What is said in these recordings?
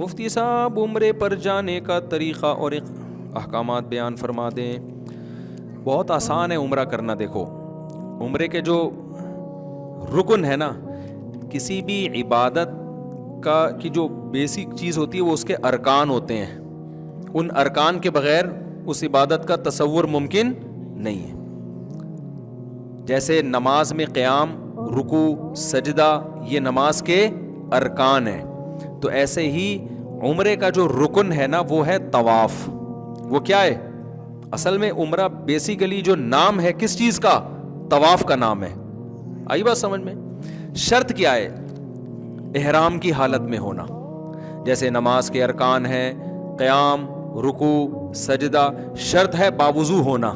مفتی صاحب عمرے پر جانے کا طریقہ اور احکامات بیان فرما دیں. بہت آسان ہے عمرہ کرنا. دیکھو عمرے کے جو رکن ہے نا, کسی بھی عبادت کی جو بیسک چیز ہوتی ہے وہ اس کے ارکان ہوتے ہیں. ان ارکان کے بغیر اس عبادت کا تصور ممکن نہیں ہے. جیسے نماز میں قیام, رکوع, سجدہ یہ نماز کے ارکان ہیں, تو ایسے ہی عمرے کا جو رکن ہے نا وہ ہے طواف. وہ کیا ہے؟ اصل میں عمرہ بیسیکلی جو نام ہے کس چیز کا؟ طواف کا نام ہے. آئی بات سمجھ میں؟ شرط کیا ہے؟ احرام کی حالت میں ہونا. جیسے نماز کے ارکان ہیں قیام, رکوع, سجدہ, شرط ہے باوضو ہونا.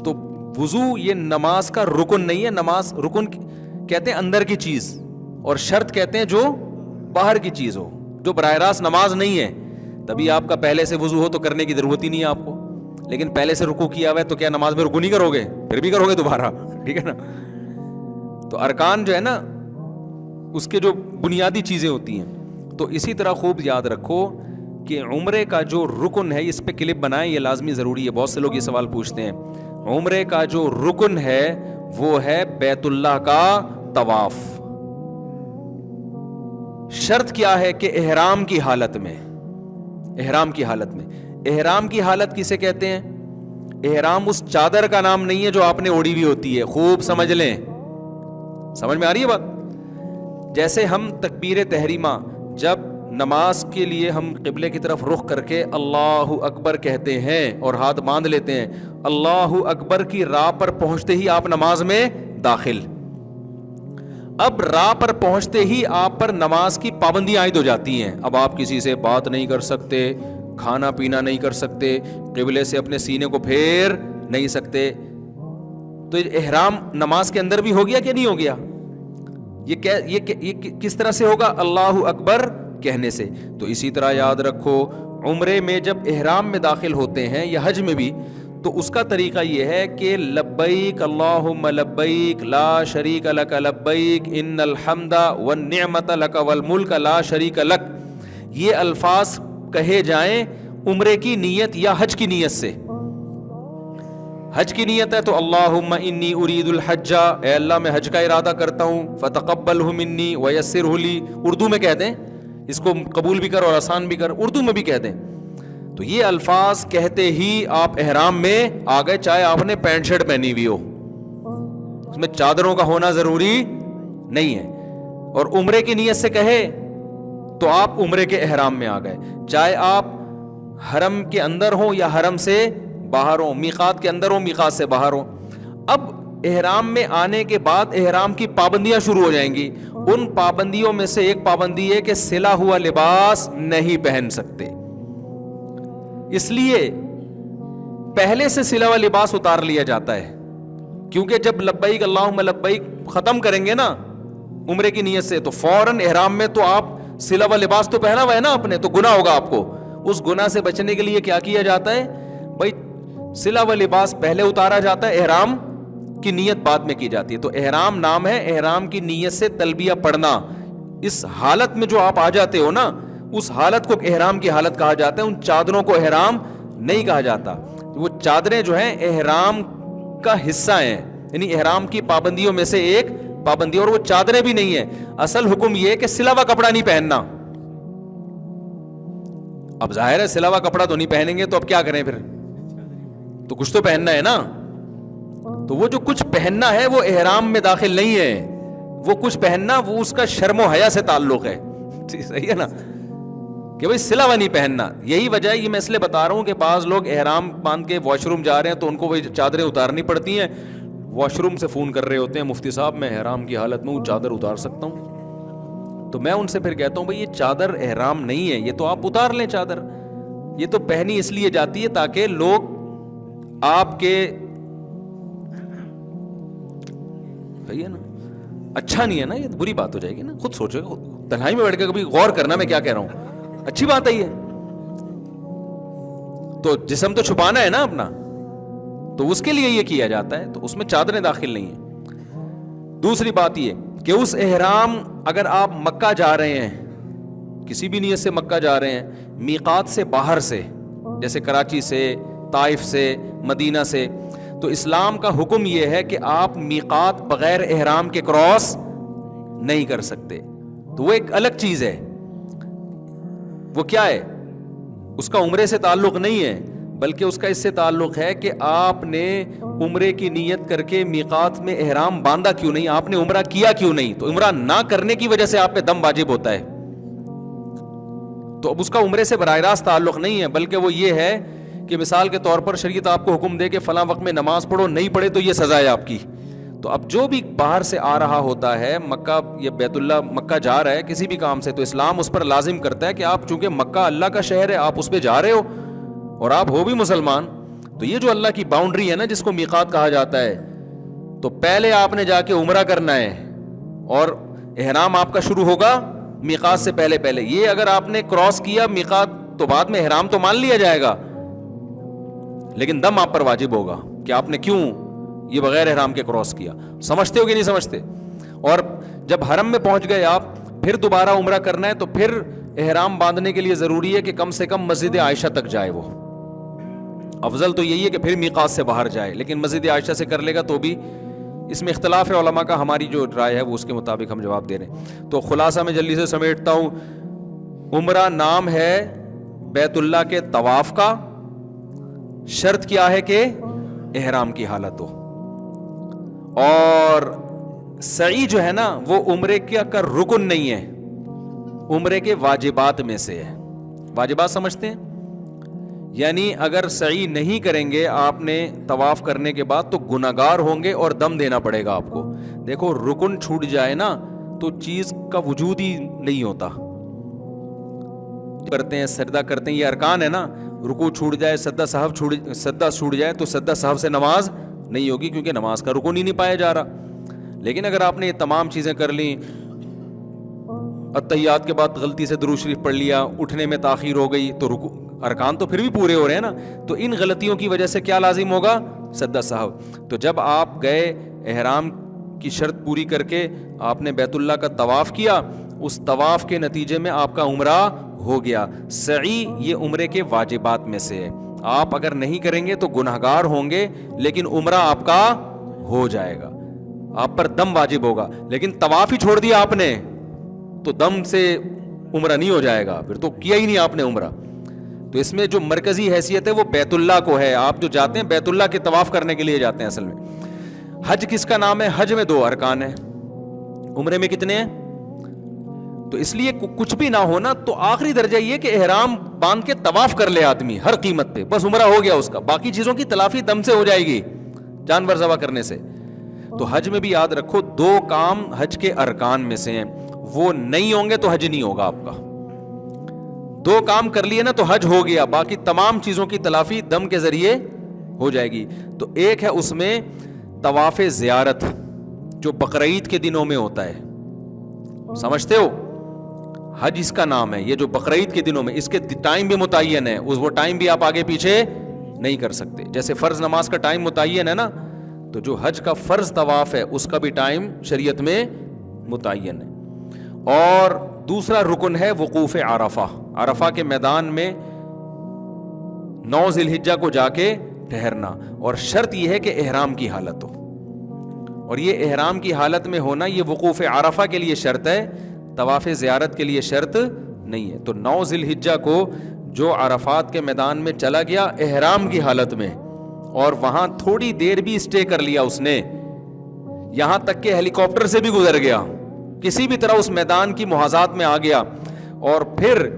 تو وضو یہ نماز کا رکن نہیں ہے. نماز رکن کہتے ہیں اندر کی چیز, اور شرط کہتے ہیں جو باہر کی چیز ہو, جو براہ راست نماز نہیں ہے. تبھی آپ کا پہلے سے وضو ہو تو کرنے کی ضرورت ہی نہیں ہے آپ کو. لیکن پہلے سے رکوع کیا ہوا ہے تو کیا نماز میں رکوع نہیں کرو گے؟ پھر بھی کرو گے دوبارہ, ٹھیک ہے نا. تو ارکان جو ہے نا اس کے جو بنیادی چیزیں ہوتی ہیں. تو اسی طرح خوب یاد رکھو کہ عمرے کا جو رکن ہے, اس پہ کلپ بنائیں, یہ لازمی ضروری ہے. بہت سے لوگ یہ سوال پوچھتے ہیں. عمرے کا جو رکن ہے وہ ہے بیت اللہ کا طواف. شرط کیا ہے کہ احرام کی حالت میں. احرام کی حالت میں. احرام کی حالت کسے کہتے ہیں؟ احرام اس چادر کا نام نہیں ہے جو آپ نے اوڑھی ہوئی ہوتی ہے. خوب سمجھ لیں. سمجھ میں آ رہی ہے بات؟ جیسے ہم تکبیر تحریمہ جب نماز کے لیے ہم قبلے کی طرف رخ کر کے اللہ اکبر کہتے ہیں اور ہاتھ باندھ لیتے ہیں, اللہ اکبر کی راہ پر پہنچتے ہی آپ نماز میں داخل. اب راہ پر پہنچتے ہی آپ پر نماز کی پابندیاں عائد ہو جاتی ہیں. اب آپ کسی سے بات نہیں کر سکتے, کھانا پینا نہیں کر سکتے, قبلے سے اپنے سینے کو پھیر نہیں سکتے. تو احرام نماز کے اندر بھی ہو گیا کہ نہیں ہو گیا؟ یہ کس طرح سے ہوگا؟ اللہ اکبر کہنے سے. تو اسی طرح یاد رکھو عمرے میں جب احرام میں داخل ہوتے ہیں یا حج میں بھی, تو اس کا طریقہ یہ ہے کہ لبیک اللہم لبیک لا شریک لک لبیک ان الحمد والنعمت لک والملک لا شریک لک. یہ الفاظ کہے جائیں عمرے کی نیت یا حج کی نیت سے. حج کی نیت ہے تو اللہم انی ارید الحج, اے اللہ میں حج کا ارادہ کرتا ہوں, فتقبلہ منی ویسرہ لی. اردو میں کہہ دیں, اس کو قبول بھی کر اور آسان بھی کر, اردو میں بھی کہہ دیں. تو یہ الفاظ کہتے ہی آپ احرام میں آ گئے, چاہے آپ نے پینٹ شرٹ پہنی ہوئی ہو, اس میں چادروں کا ہونا ضروری نہیں ہے. اور عمرے کی نیت سے کہے تو آپ عمرے کے احرام میں آ گئے, چاہے آپ حرم کے اندر ہوں یا حرم سے باہر ہوں, میقات کے اندر ہوں میقات سے باہر ہوں. اب احرام میں آنے کے بعد احرام کی پابندیاں شروع ہو جائیں گی. ان پابندیوں میں سے ایک پابندی ہے کہ سلا ہوا لباس نہیں پہن سکتے. اس لیے پہلے سے سلا ہوا لباس اتار لیا جاتا ہے, کیونکہ جب لبیک اللہم لبیک ختم کریں گے نا عمرے کی نیت سے, تو فوراً احرام میں تو آپ سلا ہوا لباس تو پہنا ہوا ہے نا آپ نے, تو گناہ ہوگا آپ کو. اس گناہ سے بچنے کے لیے کیا کیا جاتا ہے بھائی؟ سلا ہوا لباس پہلے اتارا جاتا ہے, احرام کی نیت بعد میں کی جاتی ہے. تو احرام نام ہے, احرام کی نیت سے تلبیہ پڑھنا. اس حالت میں جو آپ آ جاتے ہو نا, اس حالت کو احرام کی حالت کہا جاتا ہے. ان چادروں کو احرام نہیں کہا جاتا. وہ چادریں جو ہیں احرام کا حصہ ہیں, یعنی احرام کی پابندیوں میں سے ایک پابندی, اور وہ چادریں بھی نہیں ہیں. اصل حکم یہ ہے کہ سلا ہوا کپڑا نہیں پہننا. اب ظاہر ہے سلا ہوا کپڑا تو نہیں پہنیں گے, تو اب کیا کریں پھر؟ تو کچھ تو پہننا ہے نا. تو وہ جو کچھ پہننا ہے وہ احرام میں داخل نہیں ہے. وہ کچھ پہننا وہ اس کا شرم و حیا سے تعلق ہے. صحیح ہے نا, کہ بھائی سلا ہوا نہیں پہننا. یہی وجہ ہے, یہ میں اس لیے بتا رہا ہوں کہ بعض لوگ احرام باندھ کے واش روم جا رہے ہیں تو ان کو وہ چادریں اتارنی پڑتی ہیں. واش روم سے فون کر رہے ہوتے ہیں, مفتی صاحب میں احرام کی حالت میں ہوں, چادر اتار سکتا ہوں؟ تو میں ان سے پھر کہتا ہوں بھائی یہ چادر احرام نہیں ہے, یہ تو آپ اتار لیں چادر. یہ تو پہنی اس لیے جاتی ہے تاکہ لوگ آپ کے, صحیح ہے نا, اچھا نہیں ہے نا, یہ بری بات ہو جائے گی نا. خود سوچو, تنہائی میں بیٹھ کے کبھی غور کرنا میں کیا کہہ رہا ہوں. اچھی بات ہے یہ. تو جسم تو چھپانا ہے نا اپنا, تو اس کے لیے یہ کیا جاتا ہے. تو اس میں چادریں داخل نہیں ہیں. دوسری بات یہ کہ اس احرام, اگر آپ مکہ جا رہے ہیں کسی بھی نیت سے مکہ جا رہے ہیں، میقات سے باہر سے، جیسے کراچی سے، طائف سے، مدینہ سے، تو اسلام کا حکم یہ ہے کہ آپ میقات بغیر احرام کے کراس نہیں کر سکتے. تو وہ ایک الگ چیز ہے. وہ کیا ہے؟ اس کا عمرے سے تعلق نہیں ہے، بلکہ اس کا اس سے تعلق ہے کہ آپ نے عمرے کی نیت کر کے میقات میں احرام باندھا کیوں نہیں، آپ نے عمرہ کیا کیوں نہیں. تو عمرہ نہ کرنے کی وجہ سے آپ پہ دم واجب ہوتا ہے. تو اب اس کا عمرے سے براہ راست تعلق نہیں ہے، بلکہ وہ یہ ہے کہ مثال کے طور پر شریعت آپ کو حکم دے کہ فلاں وقت میں نماز پڑھو، نہیں پڑھے تو یہ سزا ہے آپ کی. تو اب جو بھی باہر سے آ رہا ہوتا ہے مکہ یا بیت اللہ مکہ جا رہا ہے کسی بھی کام سے، تو اسلام اس پر لازم کرتا ہے کہ آپ چونکہ مکہ اللہ کا شہر ہے، آپ اس پہ جا رہے ہو اور آپ ہو بھی مسلمان، تو یہ جو اللہ کی باؤنڈری ہے نا جس کو میقات کہا جاتا ہے، تو پہلے آپ نے جا کے عمرہ کرنا ہے اور احرام آپ کا شروع ہوگا میقات سے پہلے. یہ اگر آپ نے کراس کیا میقات تو بعد میں احرام تو مان لیا جائے گا، لیکن دم آپ پر واجب ہوگا کہ آپ نے کیوں یہ بغیر احرام کے کراس کیا. سمجھتے ہو کہ نہیں سمجھتے؟ اور جب حرم میں پہنچ گئے آپ، پھر دوبارہ عمرہ کرنا ہے تو پھر احرام باندھنے کے لیے ضروری ہے کہ کم سے کم مسجد عائشہ تک جائے. وہ افضل تو یہی ہے کہ پھر میقات سے باہر جائے، لیکن مسجد عائشہ سے کر لے گا تو بھی اس میں اختلاف ہے علماء کا. ہماری جو رائے ہے وہ اس کے مطابق ہم جواب دے رہے ہیں. تو خلاصہ میں جلدی سے سمیٹتا ہوں. عمرہ نام ہے بیت اللہ کے طواف کا، شرط کیا ہے کہ احرام کی حالت ہو. اور سعی جو ہے نا وہ عمرے کا رکن نہیں ہے، عمرے کے واجبات میں سے ہے. واجبات سمجھتے ہیں؟ یعنی اگر سعی نہیں کریں گے آپ نے طواف کرنے کے بعد تو گناہگار ہوں گے اور دم دینا پڑے گا آپ کو. دیکھو رکن چھوٹ جائے نا تو چیز کا وجود ہی نہیں ہوتا. کرتے ہیں سجدہ کرتے ہیں، یہ ارکان ہے نا. رکوع چھوٹ جائے، سجدہ چھوٹ جائے تو سجدہ سہو سے نماز نہیں ہوگی، کیونکہ نماز کا رکن ہی نہیں پایا جا رہا. لیکن اگر آپ نے یہ تمام چیزیں کر لیں، اتحیات کے بعد غلطی سے درود شریف پڑھ لیا، اٹھنے میں تاخیر ہو گئی، تو ارکان تو پھر بھی پورے ہو رہے ہیں نا. تو ان غلطیوں کی وجہ سے کیا لازم ہوگا؟ سجدہ سہو. تو جب آپ گئے احرام کی شرط پوری کر کے آپ نے بیت اللہ کا طواف کیا، اس طواف کے نتیجے میں آپ کا عمرہ ہو گیا. سعی یہ عمرے کے واجبات میں سے ہے. آپ اگر نہیں کریں گے تو گناہگار ہوں گے، لیکن عمرہ آپ کا ہو جائے گا، آپ پر دم واجب ہوگا. لیکن طواف ہی چھوڑ دیا آپ نے تو دم سے عمرہ نہیں ہو جائے گا، پھر تو کیا ہی نہیں آپ نے عمرہ. تو اس میں جو مرکزی حیثیت ہے وہ بیت اللہ کو ہے. آپ جو جاتے ہیں بیت اللہ کے طواف کرنے کے لیے جاتے ہیں. اصل میں حج کس کا نام ہے؟ حج میں 2 ارکان ہیں، عمرے میں کتنے ہیں؟ تو اس لیے کچھ بھی نہ ہونا تو آخری درجہ یہ کہ احرام باندھ کے طواف کر لے آدمی ہر قیمت پہ، بس عمرہ ہو گیا اس کا. باقی چیزوں کی تلافی دم سے ہو جائے گی، جانور ذبح کرنے سے. تو حج میں بھی یاد رکھو 2 کام حج کے ارکان میں سے ہیں، وہ نہیں ہوں گے تو حج نہیں ہوگا آپ کا. 2 کام کر لیے نا تو حج ہو گیا، باقی تمام چیزوں کی تلافی دم کے ذریعے ہو جائے گی. تو ایک ہے اس میں طواف زیارت جو بقرعید کے دنوں میں ہوتا ہے، سمجھتے ہو؟ حج اس کا نام ہے. یہ جو بقرعید کے دنوں میں، اس کے ٹائم بھی متعین ہے، وہ ٹائم بھی آپ آگے پیچھے نہیں کر سکتے. جیسے فرض نماز کا ٹائم متعین ہے نا، تو جو حج کا فرض طواف ہے اس کا بھی ٹائم شریعت میں متعین ہے. اور دوسرا رکن ہے وقوف عرفہ. عرفہ کے میدان میں 9 ذی الحجہ کو جا کے ٹھہرنا، اور شرط یہ ہے کہ احرام کی حالت ہو. اور یہ احرام کی حالت میں ہونا یہ وقوف عرفہ کے لیے شرط ہے، طواف زیارت کے لیے شرط نہیں ہے. تو 9 ذی الحجہ کو جو عرفات کے میدان میں چلا گیا احرام کی حالت میں، اور وہاں تھوڑی دیر بھی اسٹے کر لیا اس نے، یہاں تک کہ ہیلی کاپٹر سے بھی گزر گیا، کسی بھی طرح اس میدان کی محاذات میں آ گیا، اور پھر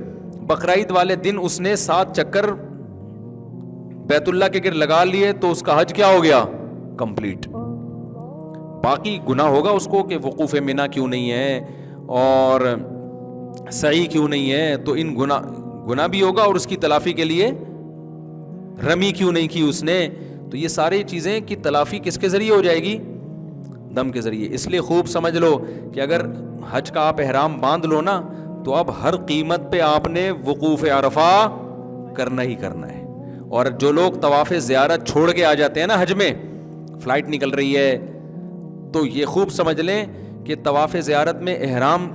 بقرعید والے دن اس نے 7 چکر بیت اللہ کے گرد لگا لیے، تو اس کا حج کیا ہو گیا؟ کمپلیٹ. باقی گناہ ہوگا اس کو کہ وقوف منی کیوں نہیں ہے اور سعی کیوں نہیں ہے، تو ان گناہ بھی ہوگا، اور اس کی تلافی کے لیے رمی کیوں نہیں کی اس نے. تو یہ ساری چیزیں کی تلافی کس کے ذریعے ہو جائے گی؟ دم کے ذریعے. اس لیے خوب سمجھ لو کہ اگر حج کا آپ احرام باندھ لو نا تو اب ہر قیمت پہ آپ نے وقوف عرفہ کرنا ہی کرنا ہے. اور جو لوگ طواف زیارت چھوڑ کے آ جاتے ہیں نا حج میں، فلائٹ نکل رہی ہے، تو یہ خوب سمجھ لیں کہ طواف زیارت میں احرام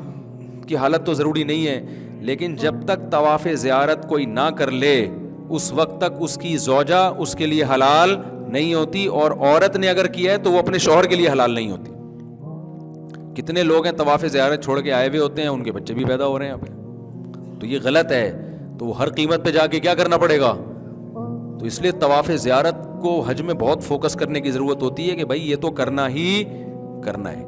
کی حالت تو ضروری نہیں ہے، لیکن جب تک طواف زیارت کوئی نہ کر لے اس وقت تک اس کی زوجہ اس کے لیے حلال نہیں ہوتی, اور عورت نے اگر کیا ہے تو وہ اپنے شوہر کے لیے حلال نہیں ہوتی. کتنے لوگ ہیں طواف زیارت چھوڑ کے آئے ہوئے ہوتے ہیں, ان کے بچے بھی پیدا ہو رہے ہیں یہاں پہ, تو یہ غلط ہے. تو وہ ہر قیمت پہ جا کے کیا کرنا پڑے گا؟ تو اس لیے طواف زیارت کو حج میں بہت فوکس کرنے کی ضرورت ہوتی ہے کہ بھائی یہ تو کرنا ہی کرنا ہے.